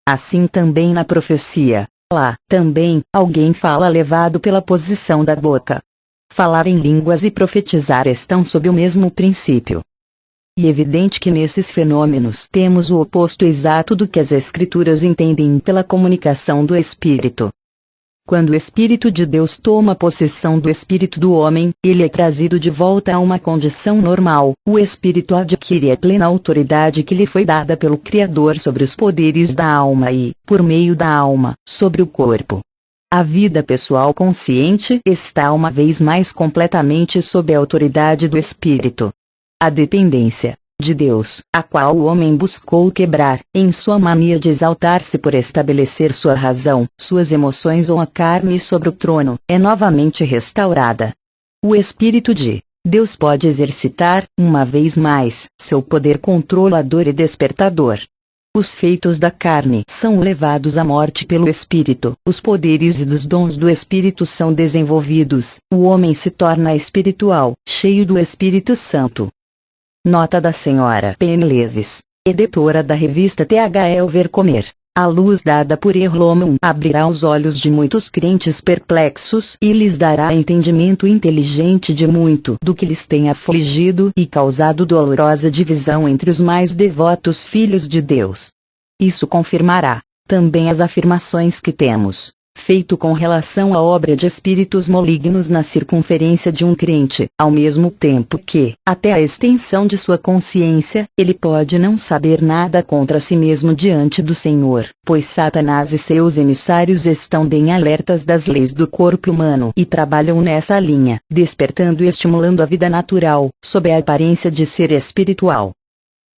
Assim também na profecia. Lá, também, alguém fala levado pela posição da boca. Falar em línguas e profetizar estão sob o mesmo princípio. E é evidente que nesses fenômenos temos o oposto exato do que as Escrituras entendem pela comunicação do Espírito. Quando o Espírito de Deus toma possessão do espírito do homem, ele é trazido de volta a uma condição normal. O espírito adquire a plena autoridade que lhe foi dada pelo Criador sobre os poderes da alma e, por meio da alma, sobre o corpo. A vida pessoal consciente está uma vez mais completamente sob a autoridade do Espírito. A dependência de Deus, a qual o homem buscou quebrar, em sua mania de exaltar-se por estabelecer sua razão, suas emoções ou a carne sobre o trono, é novamente restaurada. O Espírito de Deus pode exercitar, uma vez mais, seu poder controlador e despertador. Os feitos da carne são levados à morte pelo Espírito, os poderes e dos dons do Espírito são desenvolvidos, o homem se torna espiritual, cheio do Espírito Santo. Nota da Sra. Penny Lewis, editora da revista T.H.L. Vercomer. A luz dada por Erlomon abrirá os olhos de muitos crentes perplexos e lhes dará entendimento inteligente de muito do que lhes tem afligido e causado dolorosa divisão entre os mais devotos filhos de Deus. Isso confirmará também as afirmações que temos feito com relação à obra de espíritos malignos na circunferência de um crente, ao mesmo tempo que, até a extensão de sua consciência, ele pode não saber nada contra si mesmo diante do Senhor, pois Satanás e seus emissários estão bem alertas das leis do corpo humano e trabalham nessa linha, despertando e estimulando a vida natural, sob a aparência de ser espiritual.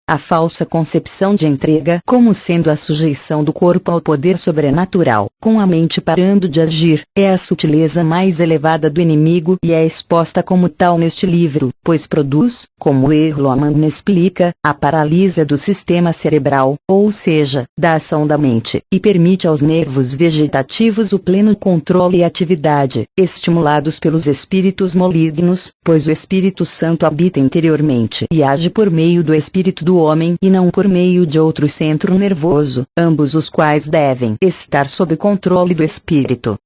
A falsa concepção de entrega como sendo a sujeição do corpo ao poder sobrenatural, com a mente parando de agir, é a sutileza mais elevada do inimigo e é exposta como tal neste livro, pois produz, como Erlomon explica, a paralisia do sistema cerebral, ou seja, da ação da mente, e permite aos nervos vegetativos o pleno controle e atividade, estimulados pelos espíritos malignos, pois o Espírito Santo habita interiormente e age por meio do Espírito do do homem e não por meio de outro centro nervoso, ambos os quais devem estar sob controle do espírito.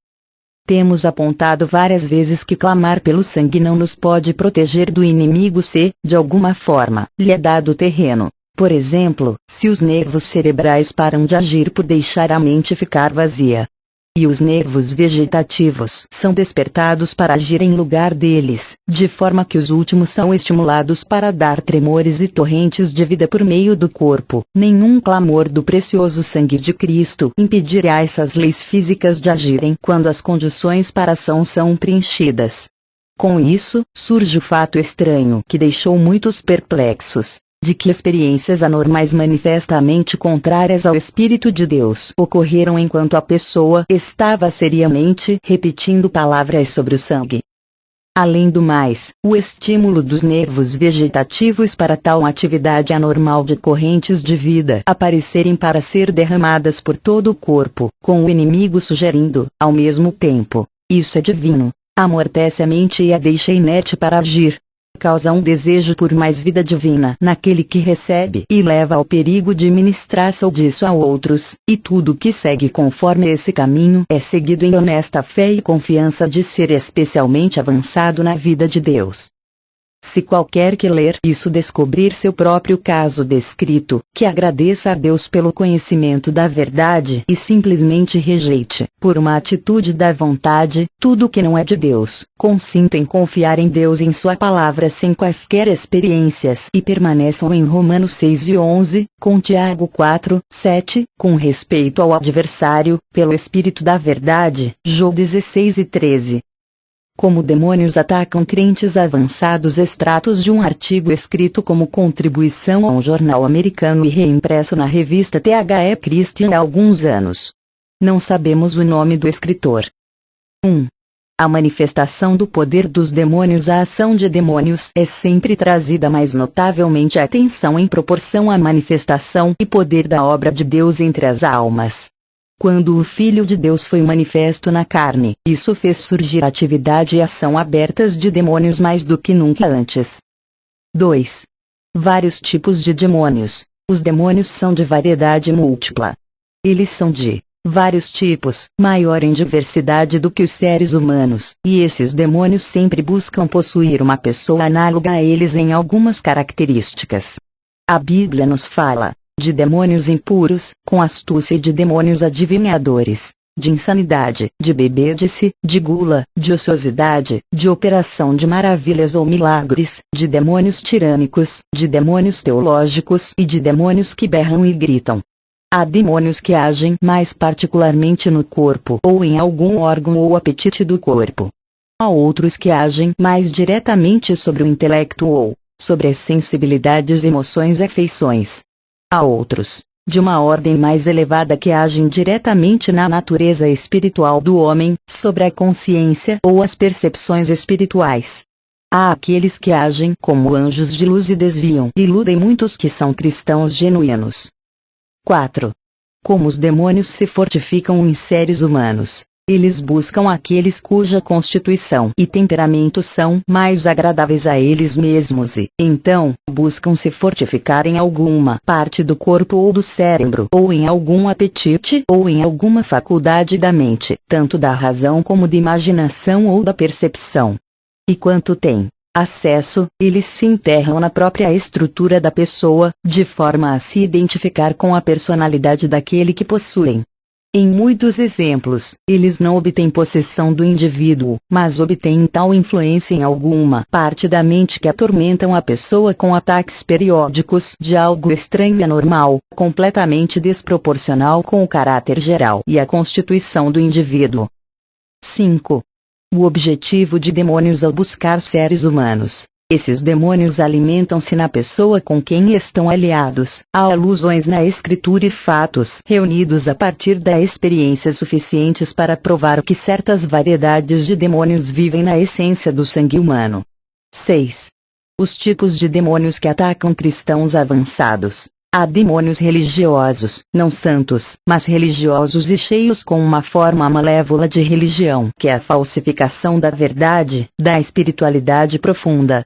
Temos apontado várias vezes que clamar pelo sangue não nos pode proteger do inimigo se, de alguma forma, lhe é dado terreno. Por exemplo, se os nervos cerebrais param de agir por deixar a mente ficar vazia. E os nervos vegetativos são despertados para agir em lugar deles, de forma que os últimos são estimulados para dar tremores e torrentes de vida por meio do corpo. Nenhum clamor do precioso sangue de Cristo impedirá essas leis físicas de agirem quando as condições para a ação são preenchidas. Com isso, surge o fato estranho que deixou muitos perplexos, de que experiências anormais manifestamente contrárias ao Espírito de Deus ocorreram enquanto a pessoa estava seriamente repetindo palavras sobre o sangue. Além do mais, o estímulo dos nervos vegetativos para tal atividade anormal de correntes de vida aparecerem para ser derramadas por todo o corpo, com o inimigo sugerindo, ao mesmo tempo, isso é divino, amortece a mente e a deixa inerte para agir. Causa um desejo por mais vida divina naquele que recebe e leva ao perigo de ministrar-se ou disso a outros, e tudo que segue conforme esse caminho é seguido em honesta fé e confiança de ser especialmente avançado na vida de Deus. Se qualquer que ler isso descobrir seu próprio caso descrito, que agradeça a Deus pelo conhecimento da verdade e simplesmente rejeite, por uma atitude da vontade, tudo que não é de Deus, consinta em confiar em Deus e em sua palavra sem quaisquer experiências e permaneçam em Romanos 6 e 11, com Tiago 4, 7, com respeito ao adversário, pelo Espírito da verdade, João 16 e 13. Como demônios atacam crentes avançados. Extratos de um artigo escrito como contribuição a um jornal americano e reimpresso na revista The Christian há alguns anos. Não sabemos o nome do escritor. 1. A manifestação do poder dos demônios. A ação de demônios é sempre trazida mais notavelmente à atenção em proporção à manifestação e poder da obra de Deus entre as almas. Quando o Filho de Deus foi manifesto na carne, isso fez surgir atividade e ação abertas de demônios mais do que nunca antes. 2. Vários tipos de demônios. Os demônios são de variedade múltipla. Eles são de vários tipos, maior em diversidade do que os seres humanos, e esses demônios sempre buscam possuir uma pessoa análoga a eles em algumas características. A Bíblia nos fala de demônios impuros, com astúcia, e de demônios adivinhadores, de insanidade, de bebedice, de gula, de ociosidade, de operação de maravilhas ou milagres, de demônios tirânicos, de demônios teológicos e de demônios que berram e gritam. Há demônios que agem mais particularmente no corpo ou em algum órgão ou apetite do corpo. Há outros que agem mais diretamente sobre o intelecto ou sobre as sensibilidades, emoções e afeições. Há outros, de uma ordem mais elevada, que agem diretamente na natureza espiritual do homem, sobre a consciência ou as percepções espirituais. Há aqueles que agem como anjos de luz e desviam e iludem muitos que são cristãos genuínos. 4. Como os demônios se fortificam em seres humanos. Eles buscam aqueles cuja constituição e temperamento são mais agradáveis a eles mesmos e, então, buscam se fortificar em alguma parte do corpo ou do cérebro, ou em algum apetite, ou em alguma faculdade da mente, tanto da razão como da imaginação ou da percepção. E quanto têm acesso, eles se enterram na própria estrutura da pessoa, de forma a se identificar com a personalidade daquele que possuem. Em muitos exemplos, eles não obtêm possessão do indivíduo, mas obtêm tal influência em alguma parte da mente que atormentam a pessoa com ataques periódicos de algo estranho e anormal, completamente desproporcional com o caráter geral e a constituição do indivíduo. 5. O objetivo de demônios ao buscar seres humanos. Esses demônios alimentam-se na pessoa com quem estão aliados. Há alusões na Escritura e fatos reunidos a partir da experiência suficientes para provar que certas variedades de demônios vivem na essência do sangue humano. 6. Os tipos de demônios que atacam cristãos avançados. Há demônios religiosos, não santos, mas religiosos e cheios com uma forma malévola de religião, que é a falsificação da verdade, da espiritualidade profunda.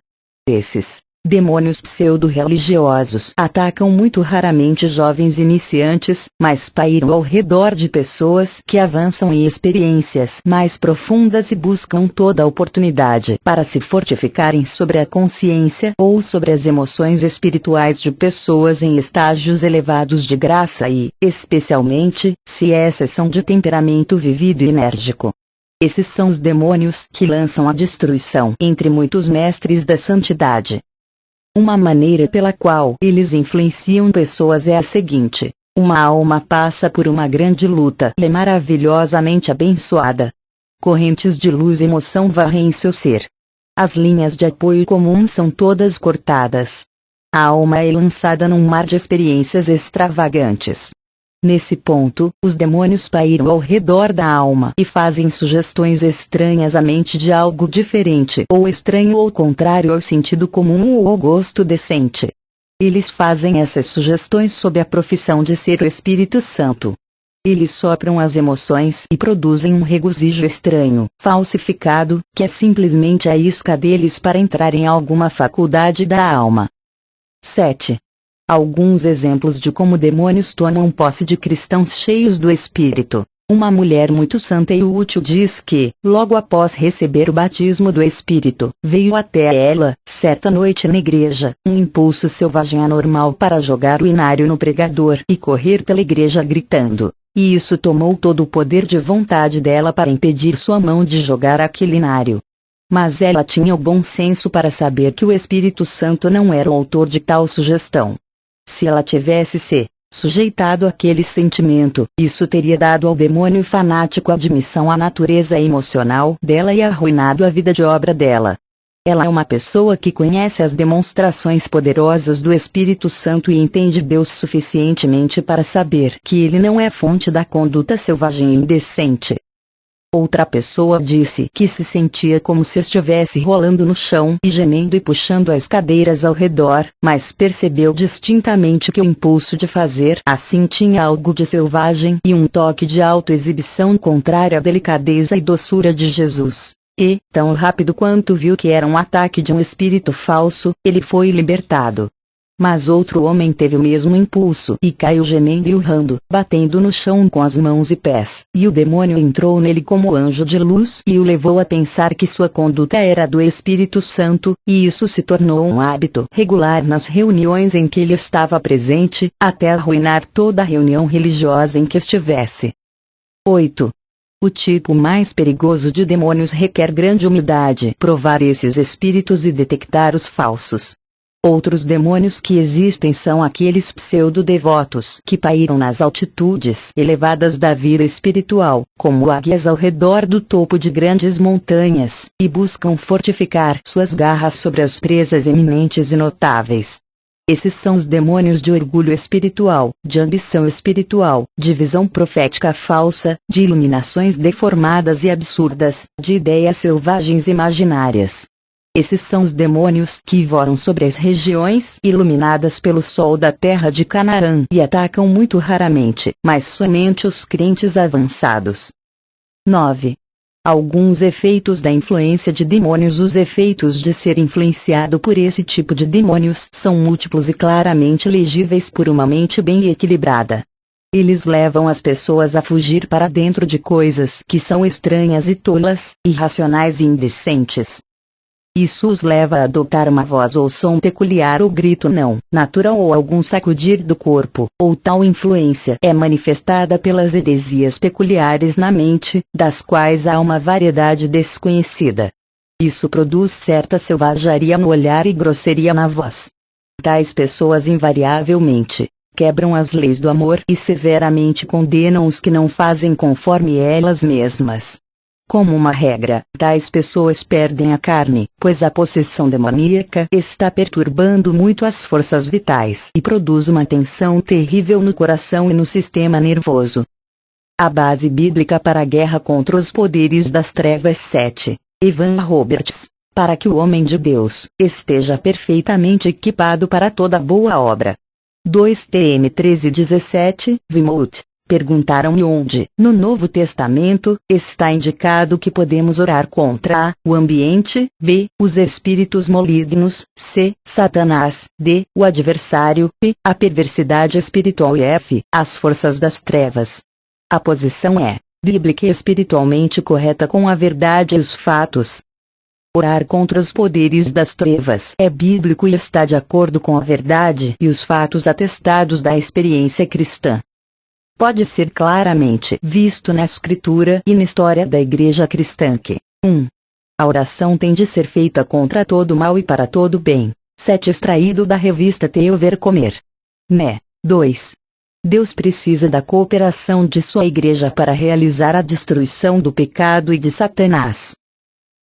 Esses Demônios pseudo-religiosos atacam muito raramente jovens iniciantes, mas pairam ao redor de pessoas que avançam em experiências mais profundas e buscam toda a oportunidade para se fortificarem sobre a consciência ou sobre as emoções espirituais de pessoas em estágios elevados de graça e, especialmente, se essas são de temperamento vivido e enérgico. Esses são os demônios que lançam a destruição entre muitos mestres da santidade. Uma maneira pela qual eles influenciam pessoas é a seguinte: uma alma passa por uma grande luta e é maravilhosamente abençoada. Correntes de luz e emoção varrem seu ser. As linhas de apoio comuns são todas cortadas. A alma é lançada num mar de experiências extravagantes. Nesse ponto, os demônios pairam ao redor da alma e fazem sugestões estranhas à mente de algo diferente ou estranho ou contrário ao sentido comum ou ao gosto decente. Eles fazem essas sugestões sob a profissão de ser o Espírito Santo. Eles sopram as emoções e produzem um regozijo estranho, falsificado, que é simplesmente a isca deles para entrar em alguma faculdade da alma. 7. Alguns exemplos de como demônios tomam posse de cristãos cheios do Espírito. Uma mulher muito santa e útil diz que, logo após receber o batismo do Espírito, veio até ela, certa noite na igreja, um impulso selvagem anormal para jogar o inário no pregador e correr pela igreja gritando. E isso tomou todo o poder de vontade dela para impedir sua mão de jogar aquele inário. Mas ela tinha o bom senso para saber que o Espírito Santo não era o autor de tal sugestão. Se ela tivesse se sujeitado àquele sentimento, isso teria dado ao demônio fanático admissão à natureza emocional dela e arruinado a vida de obra dela. Ela é uma pessoa que conhece as demonstrações poderosas do Espírito Santo e entende Deus suficientemente para saber que ele não é fonte da conduta selvagem e indecente. Outra pessoa disse que se sentia como se estivesse rolando no chão e gemendo e puxando as cadeiras ao redor, mas percebeu distintamente que o impulso de fazer assim tinha algo de selvagem e um toque de autoexibição contrário à delicadeza e doçura de Jesus. E, tão rápido quanto viu que era um ataque de um espírito falso, ele foi libertado. Mas outro homem teve o mesmo impulso e caiu gemendo e urrando, batendo no chão com as mãos e pés, e o demônio entrou nele como anjo de luz e o levou a pensar que sua conduta era do Espírito Santo, e isso se tornou um hábito regular nas reuniões em que ele estava presente, até arruinar toda a reunião religiosa em que estivesse. 8. O tipo mais perigoso de demônios requer grande humildade provar esses espíritos e detectar os falsos. Outros demônios que existem são aqueles pseudo-devotos que pairam nas altitudes elevadas da vida espiritual, como águias ao redor do topo de grandes montanhas, e buscam fortificar suas garras sobre as presas eminentes e notáveis. Esses são os demônios de orgulho espiritual, de ambição espiritual, de visão profética falsa, de iluminações deformadas e absurdas, de ideias selvagens imaginárias. Esses são os demônios que voam sobre as regiões iluminadas pelo sol da terra de Canaã e atacam muito raramente, mas somente os crentes avançados. 9. Alguns efeitos da influência de demônios. Os efeitos de ser influenciado por esse tipo de demônios são múltiplos e claramente legíveis por uma mente bem equilibrada. Eles levam as pessoas a fugir para dentro de coisas que são estranhas e tolas, irracionais e indecentes. Isso os leva a adotar uma voz ou som peculiar ou grito não natural ou algum sacudir do corpo, ou tal influência é manifestada pelas heresias peculiares na mente, das quais há uma variedade desconhecida. Isso produz certa selvageria no olhar e grosseria na voz. Tais pessoas invariavelmente quebram as leis do amor e severamente condenam os que não fazem conforme elas mesmas. Como uma regra, tais pessoas perdem a carne, pois a possessão demoníaca está perturbando muito as forças vitais e produz uma tensão terrível no coração e no sistema nervoso. A base bíblica para a guerra contra os poderes das trevas. 7. Evan Roberts. Para que o homem de Deus esteja perfeitamente equipado para toda boa obra. 2 Tm 13:17, Vimut. Perguntaram-lhe onde, no Novo Testamento, está indicado que podemos orar contra a, o ambiente, b, os espíritos malignos, c, Satanás, d, o adversário, e, a perversidade espiritual e f, as forças das trevas. A posição é bíblica e espiritualmente correta com a verdade e os fatos. Orar contra os poderes das trevas é bíblico e está de acordo com a verdade e os fatos atestados da experiência cristã. Pode ser claramente visto na Escritura e na história da Igreja cristã que 1. A oração tem de ser feita contra todo mal e para todo bem. 7. Extraído da revista Teu Ver Comer. Né. 2. Deus precisa da cooperação de sua Igreja para realizar a destruição do pecado e de Satanás.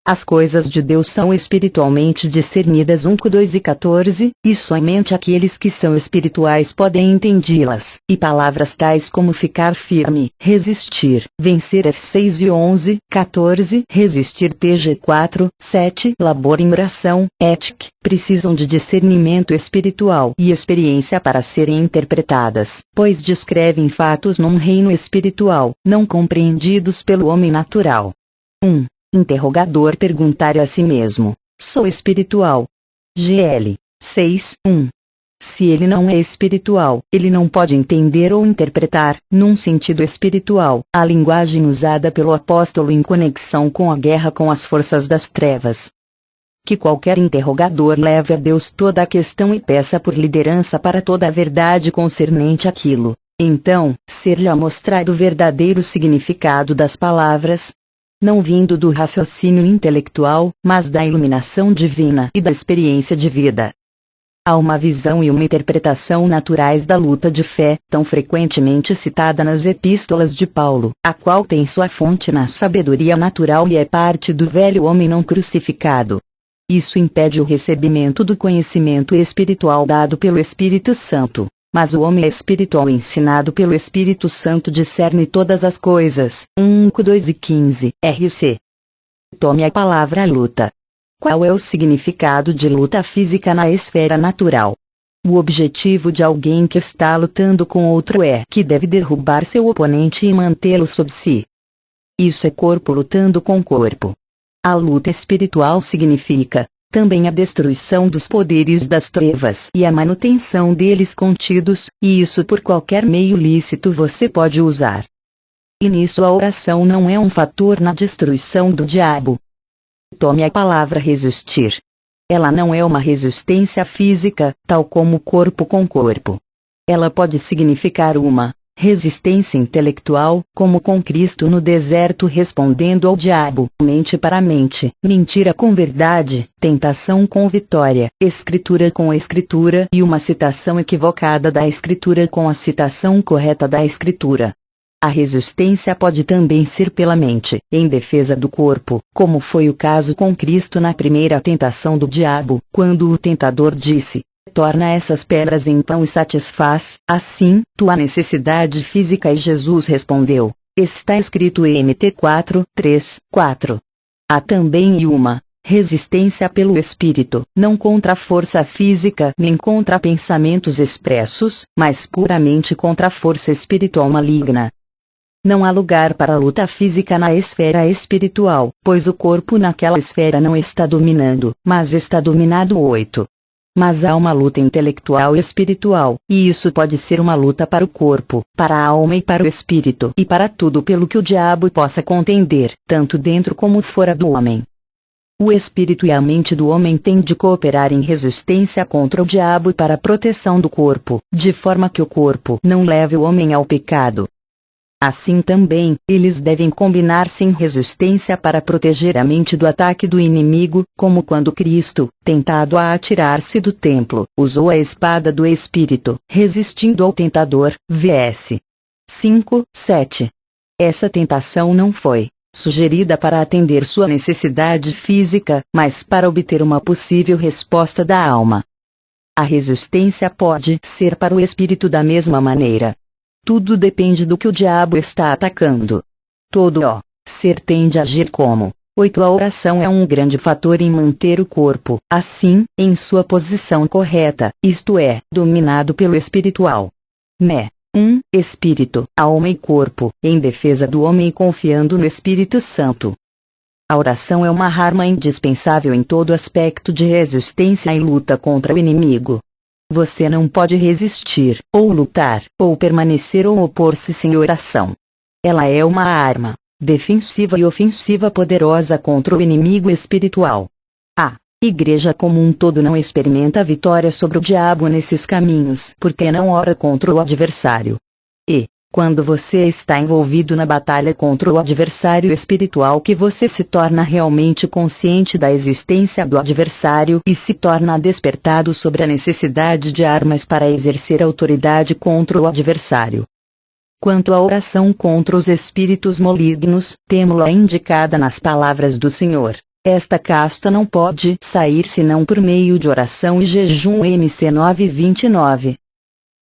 As coisas de Deus são espiritualmente discernidas 1, 2 e 14, e somente aqueles que são espirituais podem entendê-las, e palavras tais como ficar firme, resistir, vencer F6 e 11, 14, resistir TG 4, 7, labor em oração, ética, precisam de discernimento espiritual e experiência para serem interpretadas, pois descrevem fatos num reino espiritual, não compreendidos pelo homem natural. 1. Interrogador perguntar a si mesmo: sou espiritual? GL 6, 1. Se ele não é espiritual, ele não pode entender ou interpretar, num sentido espiritual, a linguagem usada pelo apóstolo em conexão com a guerra com as forças das trevas. Que qualquer interrogador leve a Deus toda a questão e peça por liderança para toda a verdade concernente àquilo. Então, ser-lhe mostrado o verdadeiro significado das palavras, não vindo do raciocínio intelectual, mas da iluminação divina e da experiência de vida. Há uma visão e uma interpretação naturais da luta de fé, tão frequentemente citada nas epístolas de Paulo, a qual tem sua fonte na sabedoria natural e é parte do velho homem não crucificado. Isso impede o recebimento do conhecimento espiritual dado pelo Espírito Santo. Mas o homem espiritual ensinado pelo Espírito Santo discerne todas as coisas. 1, 2 e 15, RC. Tome a palavra luta. Qual é o significado de luta física na esfera natural? O objetivo de alguém que está lutando com outro é que deve derrubar seu oponente e mantê-lo sob si. Isso é corpo lutando com corpo. A luta espiritual significa também a destruição dos poderes das trevas e a manutenção deles contidos, e isso por qualquer meio lícito você pode usar. E nisso a oração não é um fator na destruição do diabo. Tome a palavra resistir. Ela não é uma resistência física, tal como corpo com corpo. Ela pode significar uma resistência intelectual, como com Cristo no deserto respondendo ao diabo, mente para mente, mentira com verdade, tentação com vitória, escritura com escritura e uma citação equivocada da escritura com a citação correta da escritura. A resistência pode também ser pela mente, em defesa do corpo, como foi o caso com Cristo na primeira tentação do diabo, quando o tentador disse: torna essas pedras em pão e satisfaz, assim, tua necessidade física. E Jesus respondeu: está escrito Mt 4, 3, 4. Há também uma resistência pelo Espírito, não contra a força física nem contra pensamentos expressos, mas puramente contra a força espiritual maligna. Não há lugar para luta física na esfera espiritual, pois o corpo naquela esfera não está dominando, mas está dominado 8. Mas há uma luta intelectual e espiritual, e isso pode ser uma luta para o corpo, para a alma e para o espírito e para tudo pelo que o diabo possa contender, tanto dentro como fora do homem. O espírito e a mente do homem têm de cooperar em resistência contra o diabo e para a proteção do corpo, de forma que o corpo não leve o homem ao pecado. Assim também, eles devem combinar-se em resistência para proteger a mente do ataque do inimigo, como quando Cristo, tentado a atirar-se do templo, usou a espada do Espírito, resistindo ao tentador, vs. 5, 7. Essa tentação não foi sugerida para atender sua necessidade física, mas para obter uma possível resposta da alma. A resistência pode ser para o espírito da mesma maneira. Tudo depende do que o diabo está atacando. Todo o ser tende a agir como 8. A oração é um grande fator em manter o corpo, assim, em sua posição correta, isto é, dominado pelo espiritual. Né. 1. Espírito, alma e corpo, em defesa do homem confiando no Espírito Santo. A oração é uma arma indispensável em todo aspecto de resistência e luta contra o inimigo. Você não pode resistir, ou lutar, ou permanecer ou opor-se sem oração. Ela é uma arma defensiva e ofensiva poderosa contra o inimigo espiritual. A Igreja como um todo não experimenta a vitória sobre o diabo nesses caminhos porque não ora contra o adversário. E, quando você está envolvido na batalha contra o adversário espiritual, que você se torna realmente consciente da existência do adversário e se torna despertado sobre a necessidade de armas para exercer autoridade contra o adversário. Quanto à oração contra os espíritos malignos, temo-la indicada nas palavras do Senhor. Esta casta não pode sair senão por meio de oração e jejum. MC 9:29.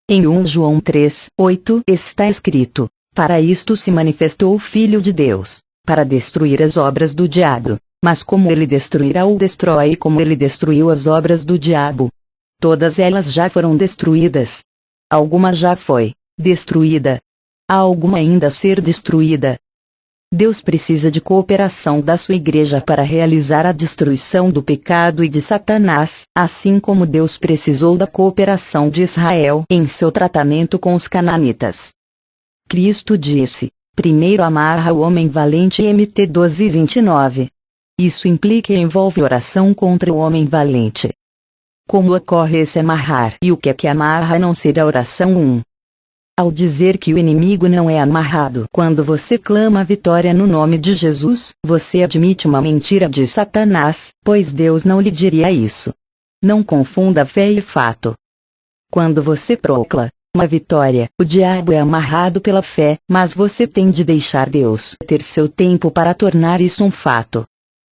Em 1 João 3:8 está escrito: para isto se manifestou o Filho de Deus, para destruir as obras do diabo. Mas como ele destruirá ou destrói e como ele destruiu as obras do diabo? Todas elas já foram destruídas. Alguma já foi destruída. Há alguma ainda a ser destruída. Deus precisa de cooperação da sua igreja para realizar a destruição do pecado e de Satanás, assim como Deus precisou da cooperação de Israel em seu tratamento com os cananitas. Cristo disse: primeiro amarra o homem valente. MT 12:29. Isso implica e envolve oração contra o homem valente. Como ocorre esse amarrar e o que é que amarra a não ser a oração? 1. Ao dizer que o inimigo não é amarrado quando você clama a vitória no nome de Jesus, você admite uma mentira de Satanás, pois Deus não lhe diria isso. Não confunda fé e fato. Quando você proclama uma vitória, o diabo é amarrado pela fé, mas você tem de deixar Deus ter seu tempo para tornar isso um fato.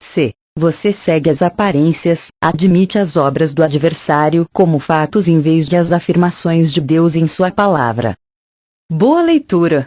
Se você segue as aparências, admite as obras do adversário como fatos em vez de as afirmações de Deus em sua palavra. Boa leitura!